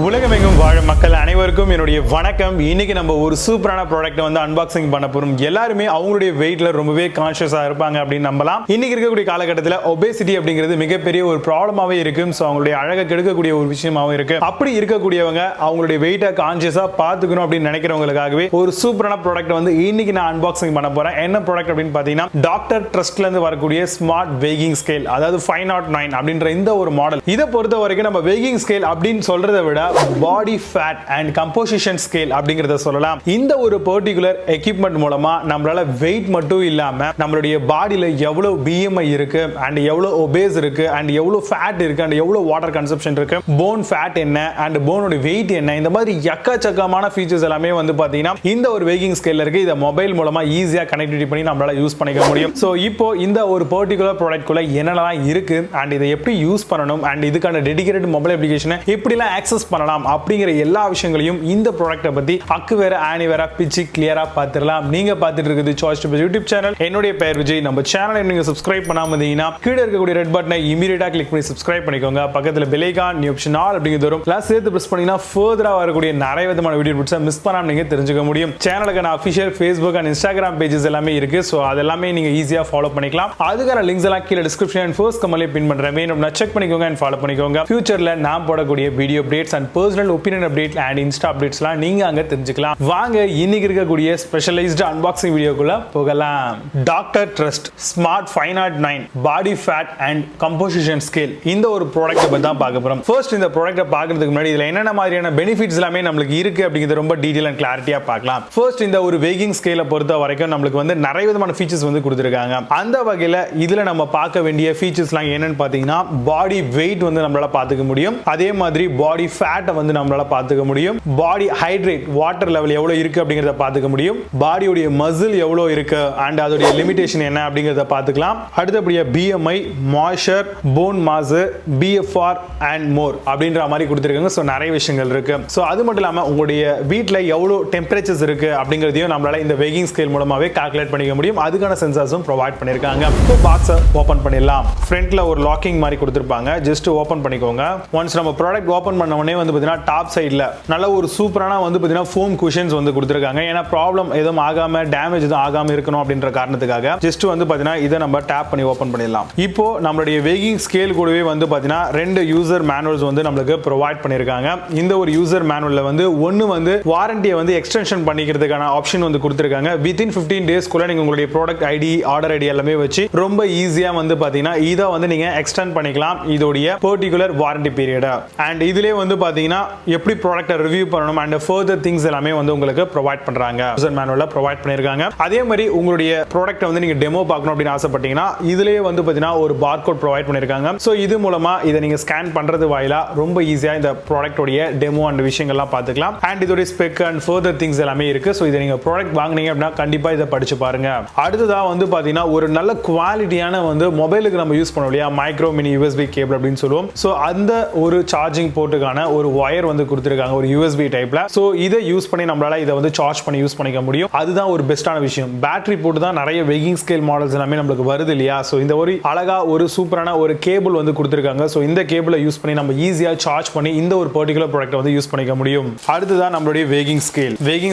உலகமெங்கும் வாழும் மக்கள் அனைவருக்கும் என்னுடைய வணக்கம். இன்னைக்கு நம்ம ஒரு சூப்பரான ப்ராடக்ட் வந்து அன்பாக்சிங் பண்ண போறோம். எல்லாருமே அவங்களுடைய வெயிட்ல ரொம்பவே கான்ஷியஸா இருப்பாங்க அப்படின்னு நம்பலாம். இன்னைக்கு இருக்கக்கூடிய காலகட்டத்தில் ஒபேசிட்டி அப்படிங்கிறது மிகப்பெரிய ஒரு ப்ராப்ளமாவே இருக்கு. ஸோ அவங்களுடைய அழகை கெடுக்கக்கூடிய ஒரு விஷயமாவும் இருக்கு. அப்படி இருக்கக்கூடியவங்க அவங்களுடைய வெயிட்டை கான்ஷியஸா பார்த்துக்கணும் அப்படின்னு நினைக்கிறவங்களுக்காகவே ஒரு சூப்பரான ப்ராடக்ட் வந்து இன்னைக்கு நான் அன்பாக்சிங் பண்ண போறேன். என்ன ப்ராடக்ட் அப்படின்னு பாத்தீங்கன்னா DrTrustல இருந்து வரக்கூடிய ஸ்மார்ட் வெயிங் ஸ்கேல், அதாவது 509 அப்படின்ற இந்த ஒரு மாடல். இதை பொறுத்த வரைக்கும் நம்ம வெயிங் ஸ்கேல் அப்படின்னு சொல்றதை விட body fat and composition scale அப்படிங்கறத சொல்லலாம். இந்த ஒரு பர்டிகுலர் எக்யூப்மெண்ட் மூலமா நம்மளால வெயிட் மட்டும் இல்லாம நம்மளுடைய பாடியில எவ்வளவு BMI இருக்கு அண்ட் எவ்வளவு ஒபேஸ் இருக்கு அண்ட் எவ்வளவு ஃபேட் இருக்கு அண்ட் எவ்வளவு வாட்டர் கன்சப்ஷன் இருக்கு, போன் ஃபேட் என்ன அண்ட் போனோட வெயிட் என்ன, இந்த மாதிரி எக்கச்சக்கமான ஃபீச்சர்ஸ் எல்லாமே வந்து பாத்தீங்கன்னா இந்த ஒரு வெயிங் ஸ்கேல்ல இருக்கு. இத மொபைல் மூலமா ஈஸியா கனெக்டிவிட்டி பண்ணி நம்மளால யூஸ் பண்ணிக்க முடியும். சோ இப்போ இந்த ஒரு பர்டிகுலர் ப்ராடக்ட் குள்ள என்னெல்லாம் இருக்கு அண்ட் இதை எப்படி யூஸ் பண்ணணும் அண்ட் இதுக்கான டெடிகேட்டட் மொபைல் அப்ளிகேஷனை எப்படிலாம் ஆக்சஸ் பண்ணலாம் அப்படிங்கிற எல்லா விஷயங்களையும் இந்த ப்ராடக்ட்டை பத்தி அக்கு வேற ஆணி வேற பிச்சு கிளியரா பார்த்துடலாம். நீங்க பார்த்துட்டு இருக்குது DrTrust யூடியூப் சேனல். என்னுடைய பெயர் விஜய். நம்ம சேனலை நீங்க சப்ஸ்கிரைப் பண்ணாம இருந்தீங்கன்னா கீழே இருக்கக்கூடிய ரெட் பட்டனை இமிடியேட்டா கிளிக் பண்ணி சப்ஸ்கிரைப் பண்ணிக்கோங்க. பக்கத்துல bell icon new option all அப்படிங்கிறது வரும். பிளஸ் சேர்த்து பிரஸ் பண்ணீங்கன்னா ஃபர்தரா வரக்கூடிய நிறைய விதமான வீடியோ பிடிச்சா மிஸ் பண்ணாம நீங்க தெரிஞ்சுக்க முடியும். சேனலுக்கான official Facebook and Instagram pages எல்லாமே இருக்கு. சோ அதெல்லாமே நீங்க ஈஸியா ஃபாலோ பண்ணிக்கலாம். அதுக்கான லிங்க்ஸ் எல்லாம் கீழே டிஸ்கிரிப்ஷன் அண்ட் ஃபர்ஸ்ட் கமெண்ட்ல பின் பண்றேன். வேணும்னா செக் பண்ணிக்கோங்க அண்ட் ஃபாலோ பண்ணிக்கோங்க. ஃபியூச்சர்ல நான் போடக்கூடிய video updates and personal opinion update and insta அப்டேட்ஸ்லாம் நீங்க அங்க தெரிஞ்சுக்கலாம். வாங்க இன்னைக்கு இருக்கக்கூடிய ஸ்பெஷலைஸ்டு அன்பாக்சிங் வீடியோக்குள்ள போகலாம். DrTrust smart 509 body fat and composition scale, இந்த ஒரு ப்ராடக்ட்டை பத்தி தான் பார்க்க போறோம். ஃபர்ஸ்ட் இந்த ப்ராடக்ட்டை பார்க்கிறதுக்கு முன்னாடி இதுல என்னென்ன மாதிரியான பெனிஃபிட்ஸ் எல்லாமே நமக்கு இருக்கு அப்படிங்கறது ரொம்ப டீடைல் அண்ட் கிளாரிட்டியா பார்க்கலாம். ஃபர்ஸ்ட் இந்த ஒரு வெயிங் ஸ்கேலை பொறுத்த வரைக்கும் நமக்கு வந்து நிறைய விதமான ஃபீச்சர்ஸ் வந்து கொடுத்திருக்காங்க. அந்த வகையில இதுல நம்ம பார்க்க வேண்டிய ஃபீச்சர்ஸ்லாம் என்னன்னு பாத்தீங்கன்னா பாடி வெயிட் வந்து நம்மளால பார்த்துக்க முடியும். அதே மாதிரி பாடி ஃபேட்டை வந்து நம்மளால பார்த்துக்க முடியும். பாடி ஹைட்ரேட் வாட்டர் லெவல் எவ்வளவு இருக்கு அப்படிங்கறத பார்த்துக்க முடியும். பாடியோட மசில் எவ்வளவு இருக்கு அண்ட் அதோட லிமிடேஷன் என்ன அப்படிங்கறத பார்த்துக்கலாம். அடுத்தபடியா BMI, moisture, phone mass, BFR and more அப்படின்ற மாதிரி கொடுத்திருக்காங்க. சோ நிறைய விஷயங்கள் இருக்கு. சோ அது மட்டும் இல்லாம உங்களுடைய வீட்ல எவ்வளவு டெம்பரேச்சர்ஸ் இருக்கு அப்படிங்கறதையும் நம்மளால இந்த வெயிங் ஸ்கேல் மூலமாவே கால்குலேட் பண்ணிக்க முடியும். அதுக்கான சென்சார்ஸும் ப்ரொவைட் பண்ணிருக்காங்க. இப்போ பாக்ஸை ஓபன் பண்ணிடலாம். ஃப்ரண்ட்ல ஒரு லாக்கிங் மாதிரி கொடுத்திருப்பாங்க. ஜஸ்ட் ஓபன் பண்ணிக்கோங்க. ஒன்ஸ் நம்ம ப்ராடக்ட் ஓபன் பண்ண உடனே வந்து பாத்தீங்கன்னா டாப் சைடுல நல்ல ஒரு சூப்பரான வந்து பாத்தீங்கன்னா ஃபோம் குஷன்ஸ் வந்து கொடுத்திருக்காங்க. ஏன்னா ப்ராப்ளம் எதுவும் ஆகாம டேமேஜ் எதுவும் ஆகாம இருக்கணும் அப்படின்ற காரணத்துக்காக ஜஸ்ட் வந்து பாத்தீங்கன்னா இதை நம்ம டேப் பண்ணி ஓபன் பண்ணிடலாம். இப்போ நம்மளுடைய வெயிங் ஸ்கேல் கூடவே வந்து பாத்தீங்கன்னா ரெண்டு யூசர் மேனுவல்ஸ் வந்து நமக்கு ப்ரொவைட் பண்ணிருக்காங்க. இந்த ஒரு யூசர் மேனுவல்ல வந்து ஒன்னு வந்து வாரண்டியை வந்து எக்ஸ்டென்ஷன் பண்ணிக்கிறதுக்கான ஆப்ஷன் வந்து கொடுத்திருக்காங்க. வித்தின் 15 டேஸ்க்குள்ள நீங்க உங்களுடைய ப்ராடக்ட் ஐடி, ஆர்டர் ஐடி எல்லாமே வச்சு ரொம்ப ஈஸியா வந்து பாத்தீங்கன்னா இதை வந்து நீங்க எக்ஸ்டெண்ட் பண்ணிக்கலாம் இதோடைய பர்டிகுலர் வாரண்டி பீரியட். அண்ட் இதுலயே வந்து பாத்தீங்கன்னா எப்படி ப்ராடக்ட்டை ரிவ்யூ பண்ணணும் அண்ட் ஃபர்தர் திங்ஸ் எல்லாமே வந்து உங்களுக்கு ப்ரொவைட் பண்றாங்க. யூசர் மேனுவல்ல ப்ரொவைட் பண்ணிருக்காங்க. அதே மாதிரி உங்களுடைய ப்ராடக்ட்டை வந்து நீங்க டெமோ பார்க்கணும் அப்படின்னு ஆசைப்பட்டீங்கன்னா இதுலயே வந்து பாத்தீங்கன்னா ஒரு பார்கோட் ப்ரொவைட் பண்ணிருக்காங்க. சோ இது மூலமா இதை நீங்க ஸ்கேன் பண்றது வாயிலா ரொம்ப ஈஸியா இந்த ப்ராடக்ட்டோட டெமோ அண்ட் விஷயங்கள்லாம் பார்த்துக்கலாம். அண்ட் இதோட ஸ்பெக் அண்ட் ஃபர்தர் திங்ஸ் எல்லாமே இருக்கு. சோ இதை நீங்க ப்ராடக்ட் வாங்குனீங்க அப்படின்னா கண்டிப்பா இதை படிச்சு பாருங்க. அடுத்ததா வந்து பாத்தீங்கன்னா ஒரு நல்ல குவாலிட்டியான வந்து மொபைலுக்கு நம்ம யூஸ் பண்ணுவோம் இல்லையா, மைக்ரோ மினி USB கேபிள் அப்படின்னு சொல்லுவோம். சோ அந்த ஒரு சார்ஜிங் போர்ட்டுக்கான ஒரு வயர் வந்து கொடுத்திருக்காங்க, ஒரு USB டைப்ல. சோ இதை யூஸ் பண்ணி நம்மளால இதை வந்து சார்ஜ் பண்ணி யூஸ் பண்ணிக்க முடியும். அதுதான் ஒரு பெஸ்டான விஷயம். பேட்டரி போட்டு தான் நிறைய வெயிங் ஸ்கேல் மாடல்ஸ் எல்லாமே நமக்கு வருது இல்லையா. சோ இந்த ஒரு அழகா ஒரு சூப்பரான ஒரு கேபிள் வந்து கொடுத்திருக்காங்க. சோ இந்த கேபிளை யூஸ் பண்ணி நம்ம ஈஸியா சார்ஜ் பண்ணி இந்த ஒரு பர்டிகுலர் ப்ராடக்ட்டை வந்து யூஸ் பண்ணிக்க முடியும். அடுத்ததான் நம்மளுடைய வெயிங்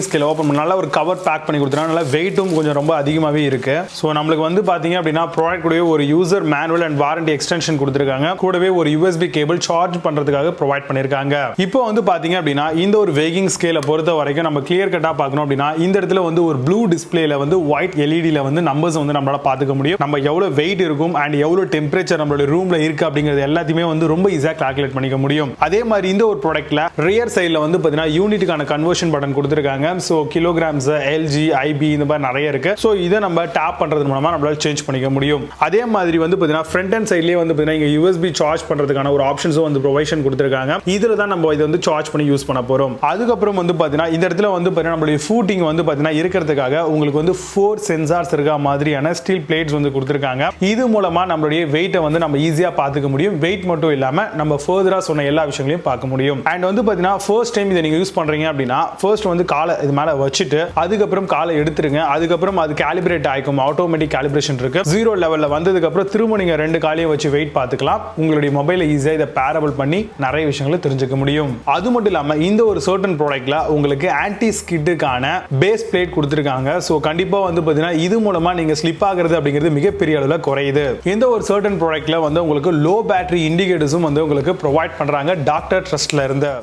ஸ்கேல் ஓபன் பண்ணி நல்ல ஒரு கவர் பேக் பண்ணி கொடுத்துறாங்க. நல்ல வெயிட்டும் கொஞ்சம் ரொம்ப அதிகமாவே இருக்கு. சோ நம்மளுக்கு வந்து பாத்தீங்க அப்படின்னா ப்ராடக்ட் கூடவே ஒரு user manual and warranty extension கொடுத்திருக்காங்க. கூடவே ஒரு USB கேபிள் சார்ஜ் பண்றதுக்காக ப்ரொவைட் பண்ணிருக்காங்க. இப்போ வந்து பாத்தீங்க அப்படின்னா இந்த ஒரு வெயிங் ஸ்கேலை பொறுத்த வரைக்கும் நம்ம கிளியர் கட்டா பார்க்கணும் அப்படின்னா இந்த இடத்துல வந்து ஒரு ப்ளூ டிஸ்பிளேல வந்து ஒயிட் LED-ல வந்து நம்பர்ஸ் வந்து நம்மளால பார்த்துக்க முடியும். நம்ம எவ்வளவு வெயிட் இருக்கும் அண்ட் எவ்வளவு டெம்பரேச்சர் நம்மளோட ரூம்ல இருக்கு அப்படிங்கிறது எல்லாத்தையுமே வந்து ரொம்ப ஈஸியா கால்குலேட் பண்ணிக்க முடியும். அதே மாதிரி இந்த ஒரு ப்ராடக்ட்ல ரியர் சைடுல வந்து பாத்தீங்கன்னா யூனிட்டுக்கான கன்வர்ஷன் பட்டன் கொடுத்திருக்காங்க. சோ கிலோகிராம்ஸ், LG, IB இந்த மாதிரி நிறைய இருக்கு. சோ இதை நம்ம டேப் பண்றது மூலமா நம்மளால சேஞ்ச் பண்ணிக்க முடியும். அதே மாதிரி வந்து பாத்தீங்கன்னா ஃப்ரண்ட் அண்ட் சைட்லயே வந்து பாத்தீங்கன்னா இங்க USB சார்ஜ் பண்றதுக்கான ஒரு ஆப்ஷன்ஸும் வந்து ப்ரொவைஷன் கொடுத்திருக்காங்க. இதுல தான் நம்ம இதை வந்து சார்ஜ் பண்ணி யூஸ் பண்ண போறோம். அதுக்கப்புறம் வந்து பாத்தீங்கன்னா இந்த இடத்துல வந்து பாத்தீங்கன்னா நம்மளுடைய ஃபூட்டிங் வந்து பாத்தீங்கன்னா இருக்கிறதுக்காக உங்களுக்கு வந்து 4 சென்சார்ஸ் இருக்க மாதிரியான ஸ்டீல் பிளேட்ஸ் வந்து கொடுத்திருக்காங்க. இது மூலமா நம்மளுடைய வெயிட்டை வந்து நம்ம ஈஸியா பார்த்துக்க முடியும். வெயிட் மட்டும் இல்லாம நம்ம ஃபர்தரா சொன்ன எல்லா விஷயங்களையும் பார்க்க முடியும். அண்ட் வந்து பாத்தீங்கன்னா ஃபர்ஸ்ட் டைம் இதை நீங்க யூஸ் பண்றீங்க அப்படின்னா ஃபர்ஸ்ட் வந்து காலை இது மேல வச்சுட்டு அதுக்கப்புறம் காலை எடுத்துருங்க. அதுக்கப்புறம் அது கேலிபிரேட் ஆயிக்கும். ஆட்டோமேட்டிக் கேலிபிரேஷன் இருக்கு. 0 லெவல்ல வந்ததுக்கு அப்புறம் திரும்ப நீங்க ரெண்டு காலையும் வச்சு வெயிட் பார்த்துக்கலாம். உங்களுடைய மொபைலை ஈஸியா இதை பேரபிள் பண்ணி நிறைய விஷயங்களை தெரிஞ்சுக்க முடியும். அது மட்டும் இல்லாமல் இந்த ஒரு சர்டன் ப்ராடக்ட்ல உங்களுக்கு ஆன்டி ஸ்கிட்டுக்கான பேஸ் பிளேட் கொடுத்துருக்காங்க. ஸோ கண்டிப்பாக வந்து பார்த்தீங்கன்னா இது மூலமா நீங்க ஸ்லிப் ஆகிறது அப்படிங்கிறது மிகப்பெரிய அளவில் குறையுது. இந்த ஒரு சர்டன் ப்ராடக்ட்ல வந்து உங்களுக்கு லோ பேட்டரி இண்டிகேட்டர்ஸும் வந்து உங்களுக்கு ப்ரொவைட் பண்றாங்க DrTrustல இருந்து.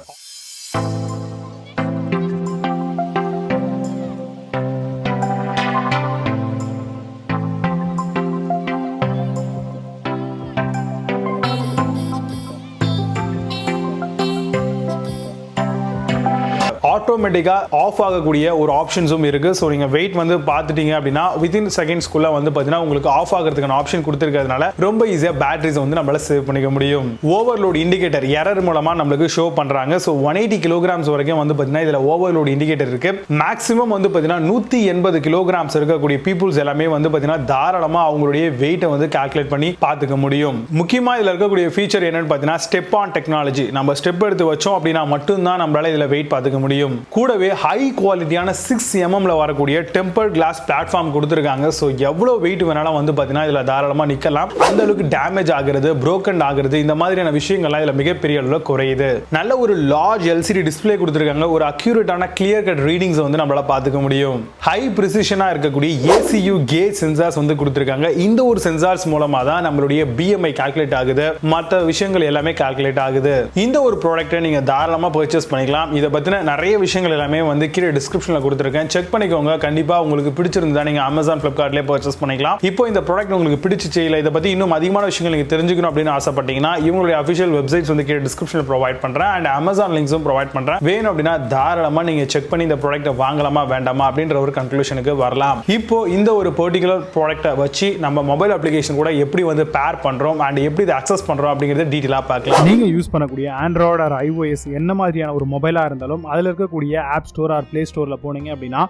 ஆட்டோமேட்டிக்கா ஆஃப் ஆகக்கூடிய ஒரு ஆப்ஷன்ஸும் இருக்கு. ஸோ நீங்க வெயிட் வந்து பார்த்துட்டீங்க அப்படின்னா வித்தின் செகண்ட்ஸ்க்குள்ள வந்து பார்த்தீங்கன்னா உங்களுக்கு ஆஃப் ஆகிறதுக்கான ஆப்ஷன் கொடுத்துருக்கிறதுனால ரொம்ப ஈஸியா பேட்டரிஸ் வந்து நம்மளால சேவ் பண்ணிக்க முடியும். ஓவர்லோட் இண்டிகேட்டர் எரர் மூலமா நம்மளுக்கு ஷோ பண்றாங்க. ஸோ 180 kilograms வரைக்கும் வந்து பார்த்தீங்கன்னா இதுல ஓவர்லோட் இண்டிகேட்டர் இருக்கு. மேக்ஸிமம் வந்து பார்த்தீங்கன்னா 180 kilograms இருக்கக்கூடிய பீப்புள்ஸ் எல்லாமே வந்து பார்த்தீங்கன்னா தாராளமா அவங்களுடைய வெயிட்டை வந்து கால்குலேட் பண்ணி பார்த்துக்க முடியும். முக்கியமா இதுல இருக்கக்கூடிய ஃபீச்சர் என்னன்னு பார்த்தீங்கன்னா ஸ்டெப் ஆன் டெக்னாலஜி. நம்ம ஸ்டெப் எடுத்து வச்சோம் அப்படின்னா மட்டும்தான் நம்மளால இதுல வெயிட் பார்த்துக்க முடியும். கூடவே ஹை குவாலிட்டியான 6mm வரக்கூடிய டெம்பர்ட் கிளாஸ் பிளாட்ஃபார்ம் கொடுத்திருக்காங்க. சோ எவ்வளவு வெயிட் வேணாலும் வந்து பாத்தீங்கன்னா இதுல தாராளமா நிக்கலாம். அந்த அளவுக்கு டேமேஜ் ஆகிறது, broken ஆகிறது இந்த மாதிரியான விஷயங்கள்லாம் இதுல மிகப்பெரிய அளவுல குறையுது. நல்ல ஒரு லார்ஜ் LCD டிஸ்ப்ளே கொடுத்திருக்காங்க. ஒரு அக்யூரேட்டான கிளியர் கட் ரீடிங்ஸ் வந்து நம்மளால பாத்துக்க முடியும். ஹை பிரிசிஷனா இருக்கக்கூடிய ACU கேஜ் சென்சார்ஸ் வந்து கொடுத்திருக்காங்க. இந்த ஒரு சென்சார்ஸ் மூலமா தான் நம்மளுடைய BMI கால்குலேட் ஆகுது, மற்ற விஷயங்கள் எல்லாமே கால்குலேட் ஆகுது. இந்த ஒரு ப்ராடக்ட்டை நீங்க தாராளமா பர்ச்சேஸ் பண்ணிக்கலாம். இத பத்தின நிறைய விஷயங்கள் எல்லாமே வந்து கீழே டிஸ்கிரிப்ஷன்ல கொடுத்திருக்கேன். செக் பண்ணிக்கோங்க. கண்டிப்பா உங்களுக்கு பிடிச்சிருந்தா நீங்க Amazon, Flipkartலயே பர்ச்சேஸ் பண்ணிக்கலாம். இப்போ இந்த ப்ராடக்ட் உங்களுக்கு பிடிச்சிச்சு இல்ல இத பத்தி இன்னும் அதிகமான விஷயங்கள் நீங்க தெரிஞ்சுக்கணும் அப்படின்னு ஆசைப்பட்டீங்கன்னா இவங்களுடைய அபிஷியல் வெப்சைட்ஸ் வந்து கீழே டிஸ்கிரிப்ஷன்ல ப்ரொவைட் பண்றேன். அண்ட் Amazon லிங்க்ஸும் ப்ரொவைட் பண்றேன். வேணும் அப்படின்னா தாராளமா நீங்க செக் பண்ணி இந்த ப்ராடக்ட்டை வாங்கலாமா வேண்டாமா அப்படின்ற ஒரு கன்க்ளூஷனுக்கு வரலாம். இப்போ இந்த ஒரு பர்டிகுலர் ப்ராடக்ட்டை வச்சு நம்ம மொபைல் அப்ளிகேஷன் கூட எப்படி வந்து பேர் பண்றோம் அண்ட் எப்படி இதை அக்சஸ் பண்றோம் அப்படிங்கறத டீடைலா பார்க்கலாம். நீங்க யூஸ் பண்ணக்கூடிய Android or iOS என்ன மாதிரியான ஒரு மொபைலா இருந்தாலும் அதுல இருக்கக்கூடிய ஆப் ஸ்டோர் ஆர் பிளே ஸ்டோர்ல போனீங்க அப்படின்னா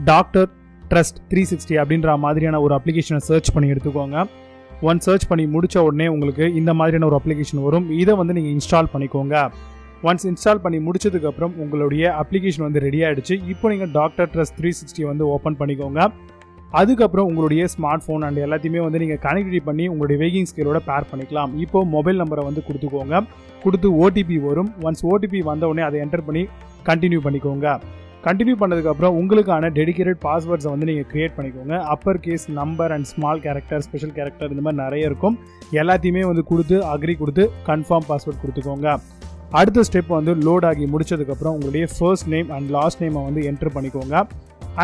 DrTrust 360 அப்படின்ற மாதிரியான ஒரு அப்ளிகேஷனை சர்ச் பண்ணி எடுத்துக்கோங்க. ஒன் சர்ச் பண்ணி முடிச்ச உடனே உங்களுக்கு இந்த மாதிரியான ஒரு அப்ளிகேஷன் வரும். இதை வந்து நீங்க இன்ஸ்டால் பண்ணிக்கோங்க. ஒன்ஸ் இன்ஸ்டால் பண்ணி முடிச்சதுக்கு அப்புறம் உங்களுடைய அப்ளிகேஷன் வந்து ரெடி ஆயிடுச்சு. இப்போ நீங்க DrTrust 360 வந்து ஓபன் பண்ணிக்கோங்க. அதுக்கப்புறம் உங்களுடைய ஸ்மார்ட் ஃபோன் அண்ட் எல்லாத்தையுமே வந்து நீங்கள் கனெக்டிவிட்டி பண்ணி உங்களுடைய வெயிட்டிங் ஸ்கேலோட பேர் பண்ணிக்கலாம். இப்போ மொபைல் நம்பரை வந்து கொடுத்துக்கோங்க. கொடுத்து OTP வரும். ஒன்ஸ் OTP வந்த உடனே அதை என்டர் பண்ணி கண்டினியூ பண்ணிக்கோங்க. கண்டினியூ பண்ணதுக்கப்புறம் உங்களுக்கான டெடிகேட்டட் பாஸ்வேர்ட்ஸை வந்து நீங்கள் க்ரியேட் பண்ணிக்கோங்க. Upper case, number and small character, special character இந்த மாதிரி நிறைய இருக்கும். எல்லாத்தையுமே வந்து கொடுத்து அக்ரி கொடுத்து கன்ஃபார்ம் பாஸ்வேர்ட் கொடுத்துக்கோங்க. அடுத்த ஸ்டெப் வந்து லோட் ஆகி முடிச்சதுக்கப்புறம் உங்களுடைய ஃபர்ஸ்ட் நேம் அண்ட் லாஸ்ட் நேமை வந்து என்டர் பண்ணிக்கோங்க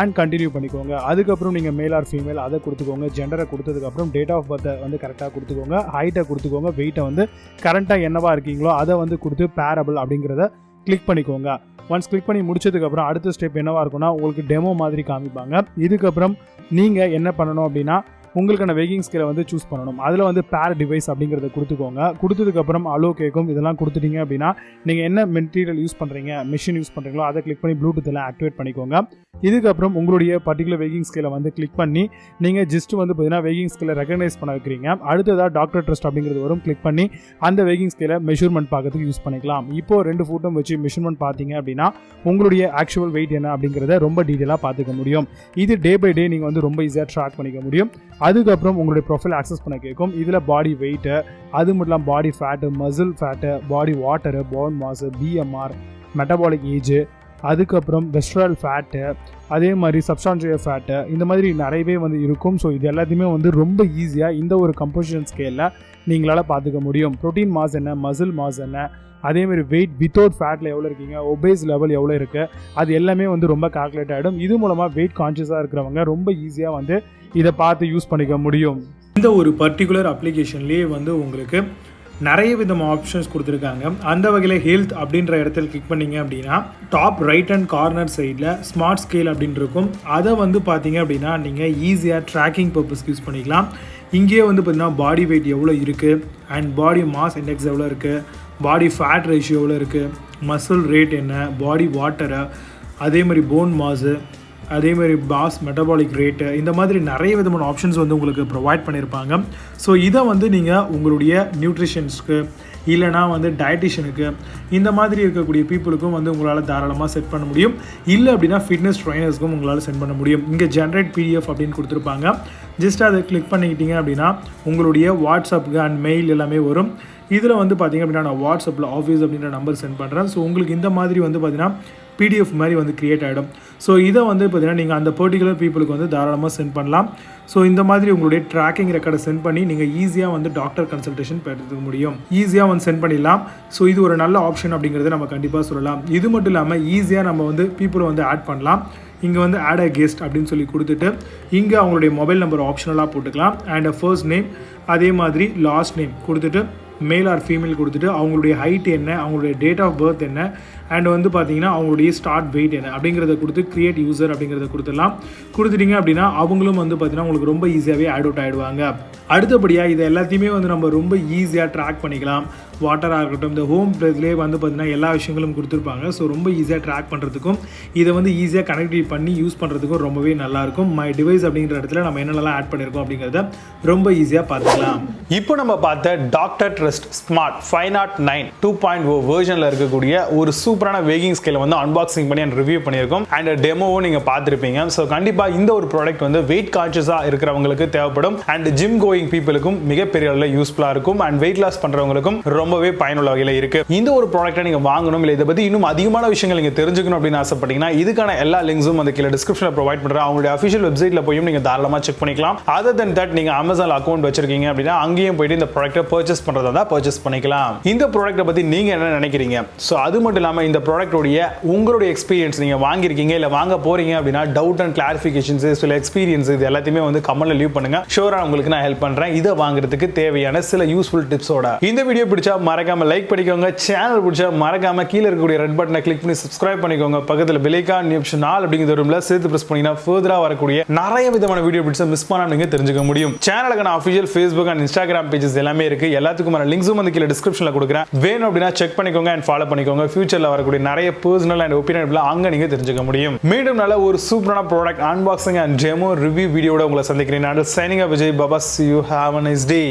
அண்ட் கண்டினியூ பண்ணிக்கோங்க. அதுக்கப்புறம் நீங்கள் மேல் ஆர் ஃபீமேல் அதை கொடுத்துக்கோங்க. ஜெண்டரை கொடுத்ததுக்கப்புறம் டேட் ஆஃப் பர்த்தை வந்து கரெக்டாக கொடுத்துக்கோங்க. ஹைட்டை கொடுத்துக்கோங்க. வெயிட்டை வந்து கரெக்டாக என்னவா இருக்கீங்களோ அதை வந்து கொடுத்து பேரபிள் அப்படிங்கிறத கிளிக் பண்ணிக்கோங்க. ஒன்ஸ் கிளிக் பண்ணி முடிச்சதுக்கப்புறம் அடுத்த ஸ்டெப் என்னவா இருக்கும்னா உங்களுக்கு டெமோ மாதிரி காமிப்பாங்க. இதுக்கப்புறம் நீங்கள் என்ன பண்ணணும் அப்படின்னா உங்களுக்கான வெயிட்டிங் ஸ்கேலை வந்து சூஸ் பண்ணணும். அதில் வந்து பேர் டிவைஸ் அப்படிங்கிறத கொடுத்துக்கோங்க. கொடுத்ததுக்கப்புறம் அலோ கேட்கும். இதெல்லாம் கொடுத்துட்டீங்க அப்படின்னா நீங்கள் என்ன மெட்டீரியல் யூஸ் பண்ணுறீங்க, மிஷின் யூஸ் பண்ணுறீங்களோ அதை கிளிக் பண்ணி ப்ளூடூத் எல்லாம் ஆக்டிவேட் பண்ணிக்கோங்க. இதுக்கப்புறம் உங்களுடைய பர்டிகுலர் வெயிட்டிங் ஸ்கேலை வந்து கிளிக் பண்ணி நீங்கள் ஜஸ்ட் வந்து பார்த்தீங்கன்னா வெயிட்டிங் ஸ்கேலை ரெகனைஸ் பண்ண வைக்கிறீங்க. அடுத்ததாக DrTrust அப்படிங்கிறது வரும். கிளிக் பண்ணி அந்த வெயிட்டிங் ஸ்கேலை மெஷர்மெண்ட் பார்க்கறதுக்கு யூஸ் பண்ணிக்கலாம். இப்போ 2 ஃபோட்டோ வச்சு மெஷர்மெண்ட் பார்த்தீங்க அப்படின்னா உங்களுடைய ஆக்சுவல் வெயிட் என்ன அப்படிங்கிறத ரொம்ப டீட்டெயிலாக பார்த்துக்க முடியும். இது டே பை டே நீங்கள் வந்து ரொம்ப ஈஸியாக ட்ராக் பண்ணிக்க முடியும். அதுக்கப்புறம் உங்களுடைய ப்ரொஃபைல் ஆக்சஸ் பண்ண கேட்கும். இதில் பாடி வெயிட்டு, அது மட்டும் இல்லாமல் body fat, muscle fat, body water, bone mass, BMR, metabolic age, அதுக்கப்புறம் வெஸ்ட்ரல் ஃபேட்டு, அதே மாதிரி சப்ஸ்டான்ஷியல் ஃபேட்டு, இந்த மாதிரி நிறையவே வந்து இருக்கும். ஸோ இது எல்லாத்தையுமே வந்து ரொம்ப ஈஸியாக இந்த ஒரு கம்போசிஷன் ஸ்கேலில் நீங்களால் பார்த்துக்க முடியும். ப்ரோட்டீன் மாஸ் என்ன, மசில் மாஸ் என்ன, அதேமாதிரி வெயிட் வித்தவுட் ஃபேட்டில் எவ்வளோ இருக்கீங்க, ஒபேஸ் லெவல் எவ்வளோ இருக்குது, அது எல்லாமே வந்து ரொம்ப கால்குலேட் ஆகிடும். இது மூலமாக வெயிட் கான்ஷியஸாக இருக்கிறவங்க ரொம்ப ஈஸியாக வந்து இதை பார்த்து யூஸ் பண்ணிக்க முடியும். இந்த ஒரு பர்டிகுலர் அப்ளிகேஷன்லேயே வந்து உங்களுக்கு நிறைய விதமான ஆப்ஷன்ஸ் கொடுத்துருக்காங்க. அந்த வகையில் ஹெல்த் அப்படின்ற இடத்துல கிளிக் பண்ணிங்க அப்படின்னா டாப் ரைட் ஹேண்ட் கார்னர் சைடில் ஸ்மார்ட் ஸ்கேல் அப்படின்னு இருக்கும். அதை வந்து பார்த்தீங்க அப்படின்னா நீங்கள் ஈஸியாக ட்ராக்கிங் பர்பஸ்க்கு யூஸ் பண்ணிக்கலாம். இங்கேயே வந்து பார்த்தீங்கன்னா பாடி வெயிட் எவ்வளோ இருக்குது அண்ட் பாடி மாஸ் இண்டெக்ஸ் எவ்வளோ இருக்குது, பாடி ஃபேட் ரேஷியோ எவ்வளோ இருக்குது, மசில் ரேட் என்ன, பாடி வாட்டரை, அதே மாதிரி போன் மாஸு, அதேமாதிரி பாஸ் மெட்டபாலிக் ரேட்டு, இந்த மாதிரி நிறைய விதமான ஆப்ஷன்ஸ் வந்து உங்களுக்கு ப்ரொவைட் பண்ணியிருப்பாங்க. ஸோ இதை வந்து நீங்கள் உங்களுடைய நியூட்ரிஷன்ஸ்க்கு இல்லைனா வந்து டயட்டிஷியனுக்கு இந்த மாதிரி இருக்கக்கூடிய பீப்புளுக்கும் வந்து உங்களால் தாராளமாக செட் பண்ண முடியும். இல்லை அப்படின்னா ஃபிட்னஸ் ட்ரைனர்ஸ்க்கும் உங்களால் சென்ட் பண்ண முடியும். இங்கே ஜென்ரேட் PDF அப்படின்னு கொடுத்துருப்பாங்க. ஜஸ்ட் அதை கிளிக் பண்ணிக்கிட்டீங்க அப்படின்னா உங்களுடைய வாட்ஸ்அப்புக்கு அண்ட் மெயில் எல்லாமே வரும். இதில் வந்து பார்த்திங்க அப்படின்னா நான் வாட்ஸ்அப்பில் ஆஃபீஸ் அப்படின்ற நம்பர் சென்ட் பண்ணுறேன். ஸோ உங்களுக்கு இந்த மாதிரி வந்து பார்த்திங்கன்னா PDF மாதிரி வந்து க்ரியேட் ஆகிடும். ஸோ இதை வந்து பார்த்திங்கன்னா நீங்கள் அந்த பர்டிகுலர் பீப்புளுக்கு வந்து தாராளமாக சென்ட் பண்ணலாம். ஸோ இந்த மாதிரி உங்களுடைய ட்ராக்கிங் ரெக்கார்டை சென்ட் பண்ணி நீங்கள் ஈஸியாக வந்து டாக்டர் கன்சல்டேஷன் பெறதுக்க முடியும். ஈஸியாக வந்து சென்ட் பண்ணிடலாம். ஸோ இது ஒரு நல்ல ஆப்ஷன் அப்படிங்கிறத நம்ம கண்டிப்பாக சொல்லலாம். இது மட்டும் இல்லாமல் ஈஸியாக நம்ம வந்து பீப்புளை வந்து ஆட் பண்ணலாம். இங்கே வந்து ஆட் அ கெஸ்ட் அப்படின்னு சொல்லி கொடுத்துட்டு இங்கே அவங்களுடைய மொபைல் நம்பர் ஆப்ஷனலாக போட்டுக்கலாம். அண்ட் ஃபர்ஸ்ட் நேம் அதே மாதிரி லாஸ்ட் நேம் கொடுத்துட்டு மேல் ஆர் ஃபீமேல் கொடுத்துட்டு அவங்களுடைய ஹைட் என்ன, அவங்களுடைய டேட் ஆஃப் பர்த் என்ன, அண்ட் வந்து பார்த்தீங்கன்னா அவங்களுடைய ஸ்டார்ட் வெயிட் என்ன அப்படிங்கிறத கொடுத்து கிரியேட் யூசர் அப்படிங்கிறத கொடுத்துடலாம். கொடுத்துட்டிங்க அப்படின்னா அவங்களும் வந்து பார்த்தீங்கன்னா உங்களுக்கு ரொம்ப ஈஸியாகவே ஆட் அவுட் ஆகிடுவாங்க. அடுத்தபடியாக இது எல்லாத்தையுமே வந்து நம்ம ரொம்ப ஈஸியாக ட்ராக் பண்ணிக்கலாம். வாட்டராக இருக்கட்டும், இந்த ஹோம் பிளேஸ்லேயே வந்து பார்த்தீங்கன்னா எல்லா விஷயங்களும் கொடுத்துருப்பாங்க. ஸோ ரொம்ப ஈஸியாக ட்ராக் பண்ணுறதுக்கும் இதை வந்து ஈஸியாக கனெக்டிவ் பண்ணி யூஸ் பண்ணுறதுக்கும் ரொம்பவே நல்லாயிருக்கும். மை டிவைஸ் அப்படிங்கிற இடத்துல நம்ம என்னென்னலாம் ஆட் பண்ணியிருக்கோம் அப்படிங்கிறத ரொம்ப ஈஸியாக பார்த்துக்கலாம். இப்போ நம்ம பார்த்த DrTrust ஸ்மார்ட் 509 2.0 வெர்ஷனில் இருக்கக்கூடிய ஒரு சூப்பரான வேகிங் ஸ்கேலை வந்து அன்பாக்சிங் பண்ணி அண்ட் ரிவ்யூ பண்ணியிருக்கோம். அண்ட் டெமோவும் நீங்கள் பார்த்துருப்பீங்க. ஸோ கண்டிப்பாக இந்த ஒரு ப்ராடக்ட் வந்து வெயிட் கான்ஷியஸாக இருக்கிறவங்களுக்கு தேவைப்படும். அண்ட் ஜிம் கோயிங் பீப்புளுக்கும் மிகப்பெரிய அளவில் யூஸ்ஃபுல்லாக இருக்கும். அண்ட் வெயிட் லாஸ் பண்ணுறவங்களுக்கும் ரொம்பவே பயனுள்ள வகையில் இருக்கு. இந்த ஒரு ப்ராடக்ட்டை நீங்கள் வாங்கணும் இல்லை இதை பற்றி இன்னும் அதிகமான விஷயங்கள் நீங்கள் தெரிஞ்சுக்கணும் அப்படின்னு ஆசைப்பட்டீங்கன்னா இதுக்கான எல்லா லிங்க்ஸும் அந்த கீழே டிஸ்கிரிப்ஷனில் ப்ரொவைட் பண்ணுறேன். அவங்களுடைய அஃபிஷியல் வெப்சைட்டில் போயும் நீங்கள் தாராளமாக செக் பண்ணிக்கலாம். அதர் தென் தட் நீங்கள் அமேசான் அக்கௌண்ட் வச்சிருக்கீங்க அப்படின்னா அங்கேயும் போயிட்டு இந்த ப்ராடக்ட்டை பர்ச்சேஸ் பண்ணுறதா தான் பர்ச்சேஸ் பண்ணிக்கலாம். இந்த ப்ராடக்ட்டை பற்றி நீங்கள் என்ன நினைக்கிறீங்க? ஸோ அது மட்டும் இல்லாமல் இந்த ப்ராடக்டோடைய உங்களுடைய எக்ஸ்பீரியன்ஸ் நீங்கள் வாங்கியிருக்கீங்க இல்லை வாங்க போறீங்க அப்படின்னா டவுட் அண்ட் கிளாரிஃபிகேஷன்ஸ் சில எக்ஸ்பீரியன்ஸ் இது எல்லாத்தையுமே வந்து கமெண்ட்ல லீவ் பண்ணுங்க. ஷூராக உங்களுக்கு நான் ஹெல்ப் பண்ணுறேன். இதை வாங்குறதுக்கு தேவையான சில யூஸ்ஃபுல் டிப்ஸோட. இந்த வீடியோ பிடிச்சா மறக்காம லைக் பண்ணிக்கோங்க. சேனல் பிடிச்சா மறக்காம கீழே இருக்கக்கூடிய ரெட் பட்டனை கிளிக் பண்ணி சப்ஸ்கிரைப் பண்ணிக்கோங்க. பக்கத்தில் பெல் ஐகான் ஆப்ஷன் ஆல் அப்படிங்கிற ரூம்ல சேர்த்து பிரஸ் பண்ணீங்கன்னா ஃபர்தரா வரக்கூடிய நிறைய விதமான வீடியோ பிடிச்சா மிஸ் பண்ணாம நீங்க தெரிஞ்சுக்க முடியும். சேனலுக்கான official Facebook and Instagram pages எல்லாமே இருக்கு. எல்லாத்துக்குமான லிங்க்ஸும் வந்து கீழே டிஸ்கிரிப்ஷன்ல கொடுக்குறேன். வேணும் அப்படின்னா செக் பண்ணிக்கோங்க அண்ட் ஃபாலோ பண்ணிக்கோங்க. ஃபியூச்சர்ல வரக்கூடிய நிறைய பர்சனல் அண்ட் ஒப்பீனியன் அங்க நீங்க தெரிஞ்சுக்க முடியும். மீண்டும் நல்ல ஒரு சூப்பரான product unboxing and demo review வீடியோட உங்களை சந்திக்கிறேன். நான் signing off Vijay Baba. See you. Have a nice day.